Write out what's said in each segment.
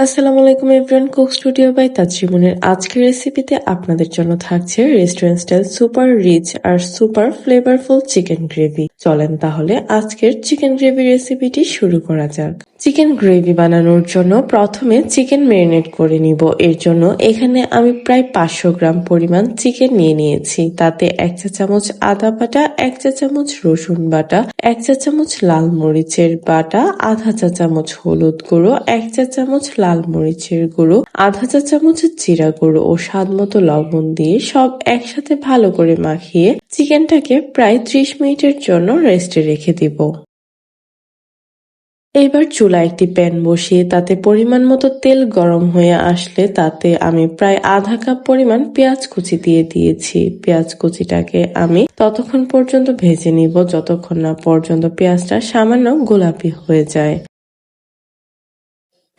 আসসালামু আলাইকুম everyone, cook studio by তাজরিমুনের আজকের রেসিপিতে আপনাদের জন্য থাকছে রেস্টুরেন্ট স্টাইল সুপার রিচ আর সুপার ফ্লেভারফুল চিকেন গ্রেভি। চলেন তাহলে আজকের চিকেন গ্রেভি রেসিপিটি শুরু করা যাক। চিকেন গ্রেভি বানানোর জন্য প্রথমে চিকেন ম্যারিনেট করে নিব। এর জন্য এখানে আমি প্রায় 500 গ্রাম পরিমাণ চিকেন নিয়ে নিয়েছি। তাতে 1 চা চামচ আদা বাটা, 1 চা চামচ রসুন বাটা, 1 চা চামচ লাল মরিচের বাটা, আধা চা চামচ হলুদ গুঁড়ো, 1 চা চামচ লাল মরিচের গুঁড়ো, আধা চা চামচ জিরা গুঁড়ো ও স্বাদ মতো লবণ দিয়ে সব একসাথে ভালো করে মাখিয়ে চিকেনটাকে প্রায় 30 মিনিটের জন্য রেস্টে রেখে দিব। এবার চুলায় একটি প্যান বসিয়ে তাতে পরিমাণ মতো তেল গরম হয়ে আসলে তাতে আমি প্রায় আধা কাপ পরিমাণ পেঁয়াজ কুচি দিয়ে দিয়েছি। পেঁয়াজ কুচিটাকে আমি ততক্ষণ পর্যন্ত ভেজে নিব যতক্ষণ না পর্যন্ত পেঁয়াজটা সামান্য গোলাপি হয়ে যায়।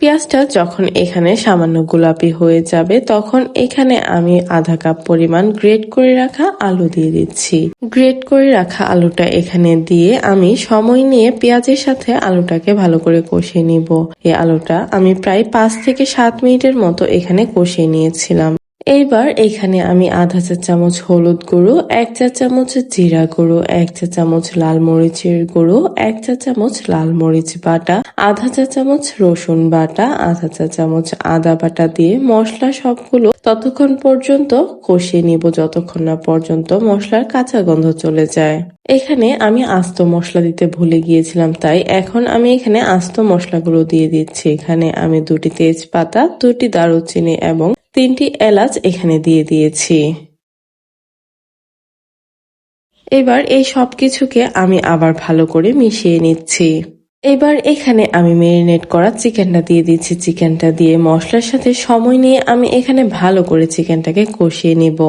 পেঁয়াজটা যখন এখানে সামান্য গোলাপি হয়ে যাবে তখন এখানে আমি আধা কাপ পরিমাণ গ্রেট করে রাখা আলু দিয়ে দিচ্ছি। গ্রেট করে রাখা আলুটা এখানে দিয়ে আমি সময় নিয়ে পেঁয়াজের সাথে আলুটাকে ভালো করে কষিয়ে নিব। এই আলুটা আমি প্রায় 5 থেকে 7 মিনিটের মতো এখানে কষিয়ে নিয়েছিলাম। এইবার এখানে আমি আধা চা চামচ হলুদ গুঁড়ো, 1 চা চামচ জিরা গুঁড়ো, 1 চা চামচ লাল মরিচের গুঁড়ো, 1 চা চামচ লাল মরিচ বাটা, আধা চা চামচ রসুন বাটা, আধা চা চামচ আদা বাটা দিয়ে মশলা সবগুলো ততক্ষণ পর্যন্ত কষিয়ে নিব যতক্ষণ না পর্যন্ত মশলার কাঁচা গন্ধ চলে যায়। এখানে আমি আস্ত মশলা দিতে ভুলে গিয়েছিলাম, তাই এখন আমি এখানে আস্ত মশলাগুলো দিয়ে দিচ্ছি। এখানে আমি 2টি তেজপাতা, 2টি দারুচিনি এবং 3টি এলাচ এখানে দিয়ে দিয়েছি। এবার এই সবকিছুকে আমি আবার ভালো করে মিশিয়ে নিচ্ছি। এবার এখানে আমি ম্যারিনেট করা চিকেনটা দিয়ে দিচ্ছি। চিকেনটা দিয়ে মশলার সাথে সময় নিয়ে আমি এখানে ভালো করে চিকেনটাকে কষিয়ে নিব।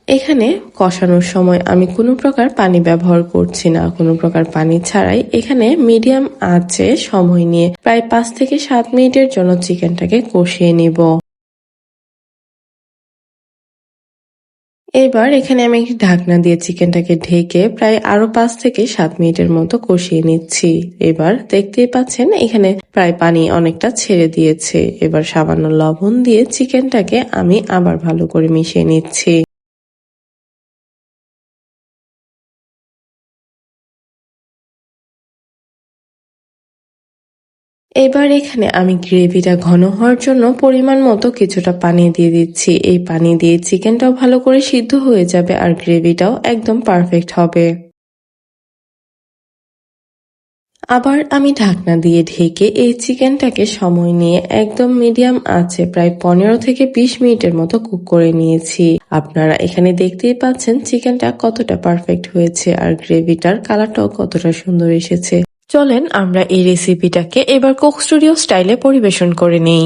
এখানে কষানোর সময় আমি কোনো প্রকার পানি ব্যবহার করছি না, কোনো প্রকার পানি ছাড়াই এখানে মিডিয়াম আঁচে সময় নিয়ে প্রায় 5 থেকে 7 মিনিটের জন্য চিকেনটাকে কষিয়ে নিব। এবার এখানে আমি একটি ঢাকনা দিয়ে চিকেনটাকে ঢেকে প্রায় আরো 5 থেকে 7 মিনিটের মতো কষিয়ে নিচ্ছি। এবার দেখতেই পাচ্ছেন এখানে প্রায় পানি অনেকটা ছেড়ে দিয়েছে। এবার সামান্য লবণ দিয়ে চিকেনটাকে আমি আবার ভালো করে মিশিয়ে নিচ্ছি। এবার এখানে আমি গ্রেভিটা ঘন হওয়ার জন্য পরিমাণ মতো কিছুটা পানি দিয়ে দিচ্ছি। এই পানি দিয়ে চিকেনটাও ভালো করে সিদ্ধ হয়ে যাবে আর গ্রেভিটাও একদম পারফেক্ট হবে। আবার আমি ঢাকনা দিয়ে ঢেকে এই চিকেনটাকে সময় নিয়ে একদম মিডিয়াম আঁচে প্রায় 15 থেকে 20 মিনিটের মতো কুক করে নিয়েছি। আপনারা এখানে দেখতেই পাচ্ছেন চিকেনটা কতটা পারফেক্ট হয়েছে আর গ্রেভিটার কালারটাও কতটা সুন্দর এসেছে। চলেন আমরা এই রেসিপিটাকে এবার কুক স্টুডিও স্টাইলে পরিবেশন করে নেই।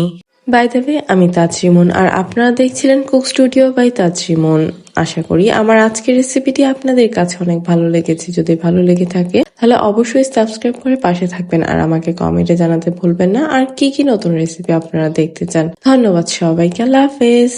বাই দ্য ওয়ে, আমি তাজরিমুন আর আপনারা দেখছিলেন কুক স্টুডিও বাই তাজরিমুন। আশা করি আমার আজকের রেসিপিটি আপনাদের কাছে অনেক ভালো লেগেছে। যদি ভালো লেগে থাকে তাহলে অবশ্যই সাবস্ক্রাইব করে পাশে থাকবেন আর আমাকে কমেন্টে জানাতে ভুলবেন না আর কি কি নতুন রেসিপি আপনারা দেখতে চান। ধন্যবাদ সবাইকে, আল্লাহ হাফেজ।